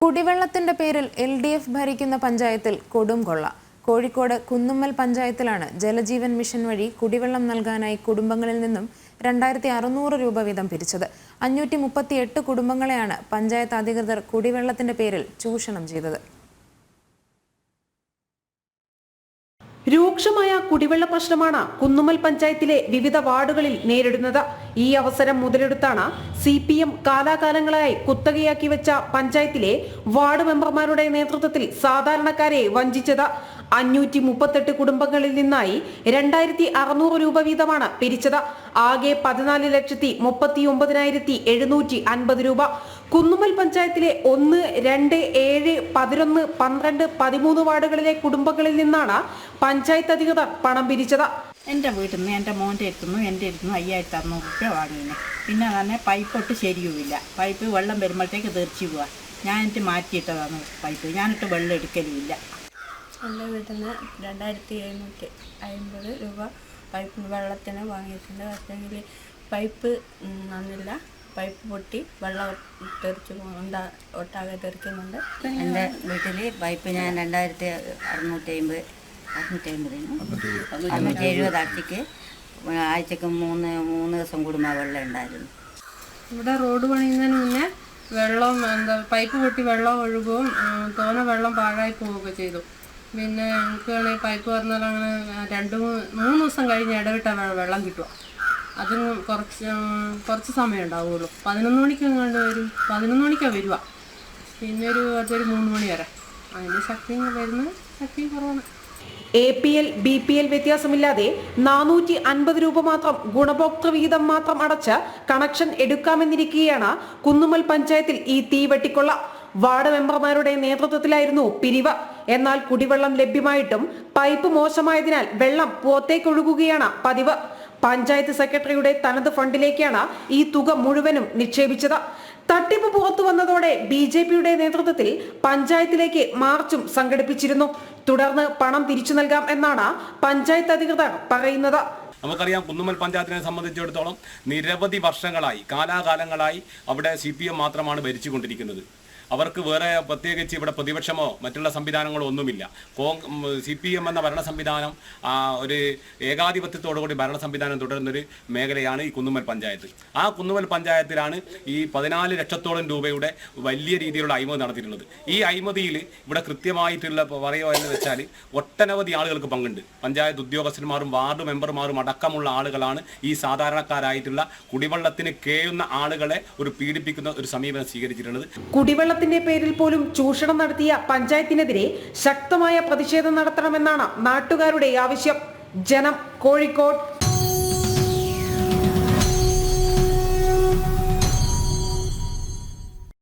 കുടിവെള്ളത്തിന്റെ പേരിൽ LDF ഭരിക്കുന്ന പഞ്ചായത്തിൽ കൊടും കൊള്ള. കോഴിക്കോട് കുന്നുമ്മൽ പഞ്ചായത്തിലാണ് ജലജീവൻ മിഷൻ വഴി കുടിവെള്ളം നൽകാനായി കുടുംബങ്ങളിൽ നിന്നും 2600 രൂപ വീതം പിരിച്ചത്. 538 കുടുംബങ്ങളെയാണ് പഞ്ചായത്ത് അധികൃതർ കുടിവെള്ളത്തിന്റെ പേരിൽ ചൂഷണം ചെയ്തത്. രൂക്ഷമായ കുടിവെള്ള പ്രശ്നമാണ് കുന്നുമ്മൽ പഞ്ചായത്തിലെ വിവിധ വാർഡുകളിൽ നേരിടുന്നത്. ഈ അവസരം മുതലെടുത്താണ് CPM കാലാകാലങ്ങളായി കുത്തകയാക്കി വെച്ച പഞ്ചായത്തിലെ വാർഡ് മെമ്പർമാരുടെ നേതൃത്വത്തിൽ സാധാരണക്കാരെ വഞ്ചിച്ചത്. 538 കുടുംബങ്ങളിൽ നിന്നായി 2600 രൂപ വീതമാണ് പിരിച്ചത്. ആകെ 14,39,750 രൂപ. കുന്നുമ്മൽ പഞ്ചായത്തിലെ 1, 2, 7, 11, 12, 13 വാർഡുകളിലെ കുടുംബങ്ങളിൽ നിന്നാണ് പഞ്ചായത്ത് അധികൃതർ പണം പിരിച്ചത്. എൻ്റെ വീട്ടിൽ നിന്ന് എൻ്റെ മോൻ്റെ എടുത്തുന്നു എൻ്റെ എടുത്തുന്നു 5600 രൂപ വാങ്ങിയിരുന്നു. പിന്നെ തന്നെ പൈപ്പൊട്ട് ശരിയുമില്ല. പൈപ്പ് വെള്ളം വരുമ്പോഴത്തേക്ക് തെറിച്ചു പോവുക. ഞാനിട്ട് മാറ്റിയിട്ടതാണ് പൈപ്പ്. ഞാനിട്ട് വെള്ളം എടുക്കലുമില്ല. എൻ്റെ വീട്ടിൽ നിന്ന് 2750 രൂപ പൈപ്പ് വെള്ളത്തിന് വാങ്ങിയിട്ടുണ്ട്. പക്ഷേങ്കിൽ പൈപ്പ് നന്നില്ല. പൈപ്പ് പൊട്ടി വെള്ളം തെറിച്ച് ഒട്ടാകെ തെറിക്കുന്നുണ്ട്. എൻ്റെ വീട്ടിൽ പൈപ്പ് ഞാൻ 2650 ആഴ്ചക്ക് മൂന്ന് ദിവസം കൂടുമ്പോൾ വെള്ളം ഉണ്ടായിരുന്നു. ഇവിടെ റോഡ് പണിയുന്നതിന് മുന്നേ വെള്ളം പൈപ്പ് പൊട്ടി വെള്ളം ഒഴുകുകയും തോനെ വെള്ളം പാഴായി പോവുകയൊക്കെ ചെയ്തു. പിന്നെ ഞങ്ങൾക്ക് പൈപ്പ് പറഞ്ഞാൽ അങ്ങനെ 2-3 ദിവസം കഴിഞ്ഞ് ഇടവിട്ട വെള്ളം കിട്ടുക. അതിന് കുറച്ച് സമയം ഉണ്ടാവുള്ളൂ. 11 മണിക്ക് എങ്ങാണ്ട് വരും. 11 മണിക്കാണ് വരിക. പിന്നെ ഒരു 3 മണി വരെ. അതിൻ്റെ ശക്തിയും കുറവാണ്. APL, BPL വ്യത്യാസമില്ലാതെ 450 രൂപ മാത്രം ഗുണഭോക്തൃ വിഹിതം മാത്രം അടച്ച് കണക്ഷൻ എടുക്കാമെന്നിരിക്കുകയാണ് കുന്നുമ്മൽ പഞ്ചായത്തിൽ ഈ തീവെട്ടിക്കൊള്ള. വാർഡ് മെമ്പർമാരുടെ നേതൃത്വത്തിലായിരുന്നു പിരിവ്. എന്നാൽ കുടിവെള്ളം ലഭ്യമായിട്ടും പൈപ്പ് മോശമായതിനാൽ വെള്ളം പുറത്തേക്കൊഴുകുകയാണ് പതിവ്. പഞ്ചായത്ത് സെക്രട്ടറിയുടെ തനത് ഫണ്ടിലേക്കാണ് ഈ തുക മുഴുവനും നിക്ഷേപിച്ചത്. തട്ടിപ്പ് പുറത്തു വന്നതോടെ BJPയുടെ നേതൃത്വത്തിൽ പഞ്ചായത്തിലേക്ക് മാർച്ചും സംഘടിപ്പിച്ചിരുന്നു. തുടർന്ന് പണം തിരിച്ചു നൽകാം എന്നാണ് പഞ്ചായത്ത് അധികൃതർ പറയുന്നത്. നമുക്കറിയാം, കുന്നുമ്മൽ പഞ്ചായത്തിനെ സംബന്ധിച്ചിടത്തോളം നിരവധി വർഷങ്ങളായി കാലാകാലങ്ങളായി അവിടെ CPM മാത്രമാണ് ഭരിച്ചുകൊണ്ടിരിക്കുന്നത്. അവർക്ക് വേറെ പ്രത്യേകിച്ച് ഇവിടെ പ്രതിപക്ഷമോ മറ്റുള്ള സംവിധാനങ്ങളോ ഒന്നുമില്ല. CPM എന്ന ഭരണ സംവിധാനം ഒരു ഏകാധിപത്യത്തോടുകൂടി ഭരണ സംവിധാനം തുടരുന്നൊരു മേഖലയാണ് ഈ കുന്നുമ്മൽ പഞ്ചായത്ത്. ആ കുന്നുമ്മൽ പഞ്ചായത്തിലാണ് ഈ 14 ലക്ഷത്തോളം രൂപയുടെ വലിയ രീതിയിലുള്ള അഴിമതി നടത്തിയിട്ടുള്ളത്. ഈ അഴിമതിയിൽ ഇവിടെ കൃത്യമായിട്ടുള്ള പറയുക എന്ന് വെച്ചാൽ ഒട്ടനവധി ആളുകൾക്ക് പങ്കുണ്ട്. പഞ്ചായത്ത് ഉദ്യോഗസ്ഥന്മാരും വാർഡ് മെമ്പർമാരും അടക്കമുള്ള ആളുകളാണ് ഈ സാധാരണക്കാരായിട്ടുള്ള കുടിവെള്ളത്തിന് കേഴുന്ന ആളുകളെ പീഡിപ്പിക്കുന്ന ഒരു സമീപനം സ്വീകരിച്ചിട്ടുള്ളത്. കുടിവെള്ളത്തിന്റെ പേരിൽ പോലും ചൂഷണം നടത്തിയ പഞ്ചായത്തിനെതിരെ ശക്തമായ പ്രതിഷേധം നടത്തണമെന്നാണ് നാട്ടുകാരുടെ ആവശ്യം. ജനം, കോഴിക്കോട്.